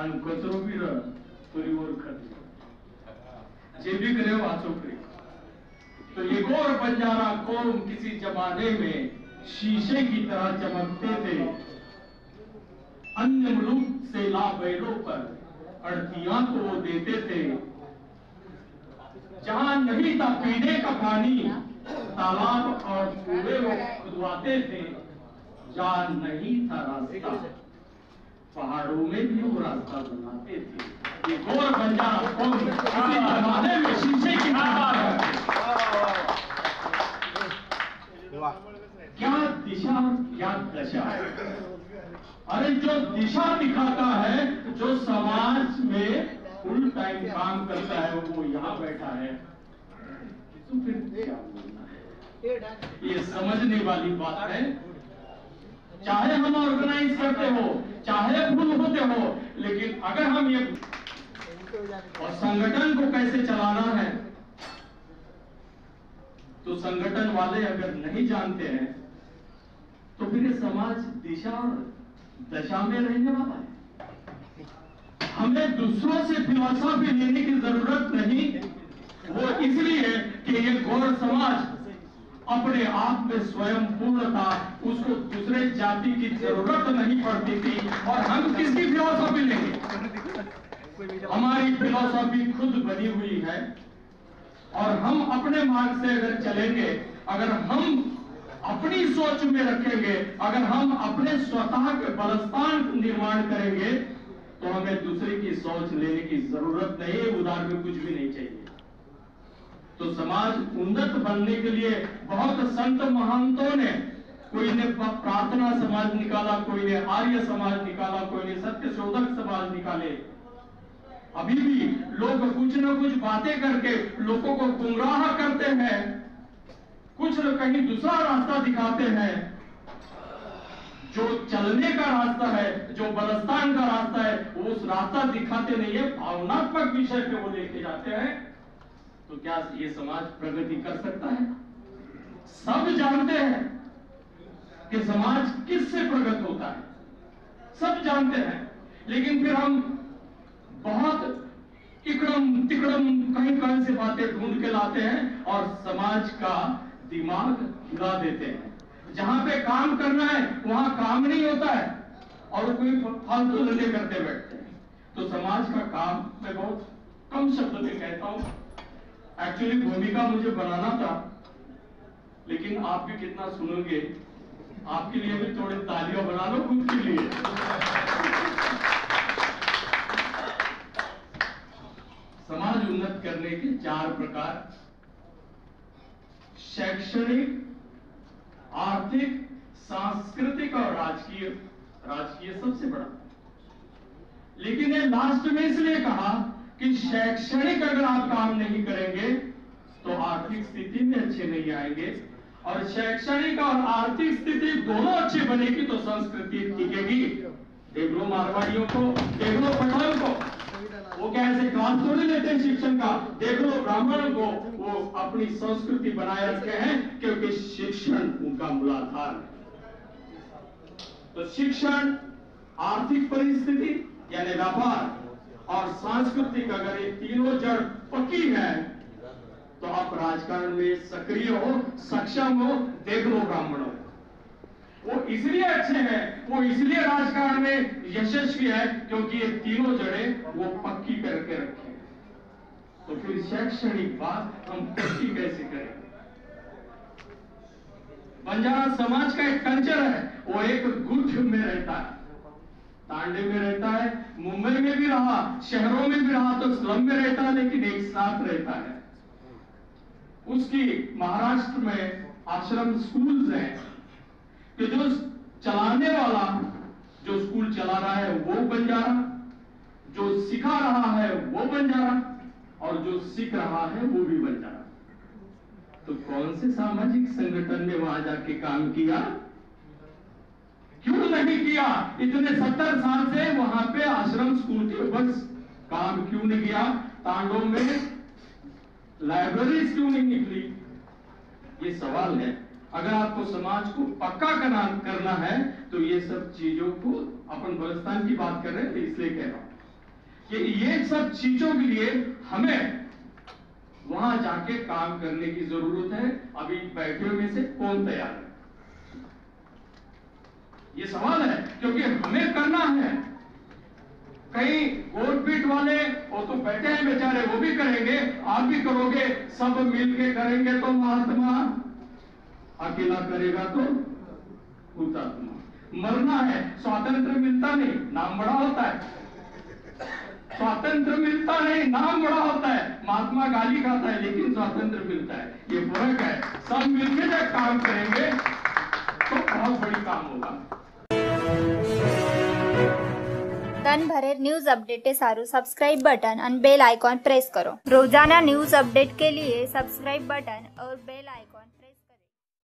અને કચરો બી परिवार खर्च जे भी करे वाचो करे। तो ये गोर बंजारा कौम किसी जमाने में शीशे की तरह चमकते थे, अन्य मुल्क से ला बैलों पर अड़तियां को वो देते थे। जहां नहीं था पीने का पानी, तालाब और कुएं वो खुदवाते थे। जहां नहीं था रास्ता, पहाड़ों में भी वो रास्ता बनाते थे। ये गोर बंजारा कौम किसी जमाने में शीशे की तरह है। क्या दिशा क्या दशा। अरे जो दिशा दिखाता है, जो समाज में फुल टाइम काम करता है, वो यहाँ बैठा है, तो फिर क्या बोलना है। ये समझने वाली बात है। चाहे हम ऑर्गेनाइज करते हो, चाहे फुल होते हो, लेकिन अगर हम ये और संगठन को कैसे चलाना है, तो संगठन वाले अगर नहीं जानते हैं, तो फिर ये समाज दिशा और दशा में रहने वाला है। हमें दूसरों से फिलॉसफी लेने की जरूरत नहीं। वो इसलिए कि ये गौर समाज अपने आप में स्वयं पूर्ण था, उसको दूसरे जाति की जरूरत नहीं पड़ती थी। और हम किसकी फिलॉसफी लेंगे? हमारी फिलॉसफी खुद बनी हुई है, और हम अपने मार्ग से अगर चलेंगे, अगर हम अपनी सोच में रखेंगे, अगर हम अपने स्वतः के बलस्थान निर्माण करेंगे, तो हमें दूसरे की सोच लेने की जरूरत नहीं है। उधार में कुछ भी नहीं चाहिए। तो समाज उन्नत बनने के लिए बहुत संत महंतों ने, कोई ने प्रार्थना समाज निकाला, कोई ने आर्य समाज निकाला, कोई ने सत्य शोधक समाज निकाले। अभी भी लोग कुछ न कुछ बातें करके लोगों को गुमराह करते हैं, कुछ न कहीं दूसरा रास्ता दिखाते हैं। जो चलने का रास्ता है, जो बलस्थान का रास्ता है, वो उस रास्ता दिखाते नहीं है, भावनात्मक विषय पे वो लेके जाते हैं। तो क्या ये समाज प्रगति कर सकता है? सब जानते हैं कि समाज किससे प्रगत होता है, सब जानते हैं, लेकिन फिर हम बहुत इकड़म तिकड़म कहीं से बातें ढूंढ के लाते हैं और समाज का दिमाग हिला देते हैं। जहां पे काम करना है वहां काम नहीं होता है, और कोई फालतू धंधे करते बैठते हैं। तो समाज का काम, मैं बहुत कम शब्द में कहता हूं, एक्चुअली भूमिका मुझे बनाना था, लेकिन आप भी कितना सुनोगे। आपके लिए भी थोड़ी तालियां बना लो खुद के लिए। समाज उन्नत करने के 4 प्रकार: शैक्षणिक, आर्थिक, सांस्कृतिक और राजकीय। राजकीय सबसे बड़ा। लेकिन ये लास्ट में इसलिए कहा कि शैक्षणिक अगर आप काम नहीं करेंगे तो आर्थिक स्थिति में अच्छे नहीं आएंगे, और शैक्षणिक और आर्थिक स्थिति दोनों अच्छी बनेगी तो संस्कृति टिकेगी। देख लो मारवाड़ियों को, देख लो पठान को, वो कैसे क्लास थोड़ी लेते हैं शिक्षण का। देख लो ब्राह्मण को, वो अपनी संस्कृति बनाए रखे हैं, क्योंकि शिक्षण उनका मूलाधार है। तो शिक्षण, आर्थिक परिस्थिति यानी व्यापार और सांस्कृतिक, अगर ये तीनों जड़ पक्की है तो आप राजकारण में सक्रिय हो, सक्षम हो। देख लो ब्राह्मणों, वो इसलिए अच्छे हैं, वो इसलिए राजकारण में यशस्वी है, क्योंकि ये तीनों जड़ें वो पक्की करके रखे। तो फिर शैक्षणिक बात हम पक्की कैसे करें? बंजारा समाज का एक कल्चर है, वो एक गुट में रहता है, तांडे में रहता है, मुंबई में भी रहा, शहरों में भी रहा, तो स्लम में रहता है, लेकिन एक साथ रहता है। उसकी महाराष्ट्र में आश्रम स्कूल्स हैं कि जो चलाने वाला, जो स्कूल चला रहा है वो बंजारा, जो सिखा रहा है वो बंजारा, और जो सीख रहा है वो भी बंजारा। तो कौन से सामाजिक संगठन ने वहां जाके काम किया? क्यों नहीं किया? इतने 70 साल से वहां पे आश्रम स्कूल के बस काम क्यों नहीं किया? तांडों में लाइब्रेरीज क्यों नहीं निकली? ये सवाल है। अगर आपको समाज को पक्का करना है तो ये सब चीजों को, अपन बलस्थान की बात कर रहे हैं तो इसलिए कह रहा हूं, कि ये सब चीजों के लिए हमें वहां जाके काम करने की जरूरत है। अभी बैठे में से कौन तैयार है? ये सवाल है, क्योंकि हमें करना है। कई गोलपीठ वाले वो तो बैठे हैं बेचारे, वो भी करेंगे, आप भी करोगे, सब मिलके करेंगे तो महात्मा, अकेला करेगा तो हुतात्मा। मरना है, स्वातंत्र मिलता नहीं, नाम बड़ा होता है। स्वातंत्र मिलता नहीं, नाम बड़ा होता है। महात्मा गाली खाता है लेकिन स्वातंत्र मिलता है, ये फर्क है। सब मिलकर जब काम करेंगे तो बहुत बड़ी काम होगा। તનભરેર ન્યૂઝ अपडेट सारू सब्सक्राइब बटन और बेल आइकॉन प्रेस करो। रोजाना न्यूज अपडेट के लिए सब्सक्राइब बटन और बेल आइकॉन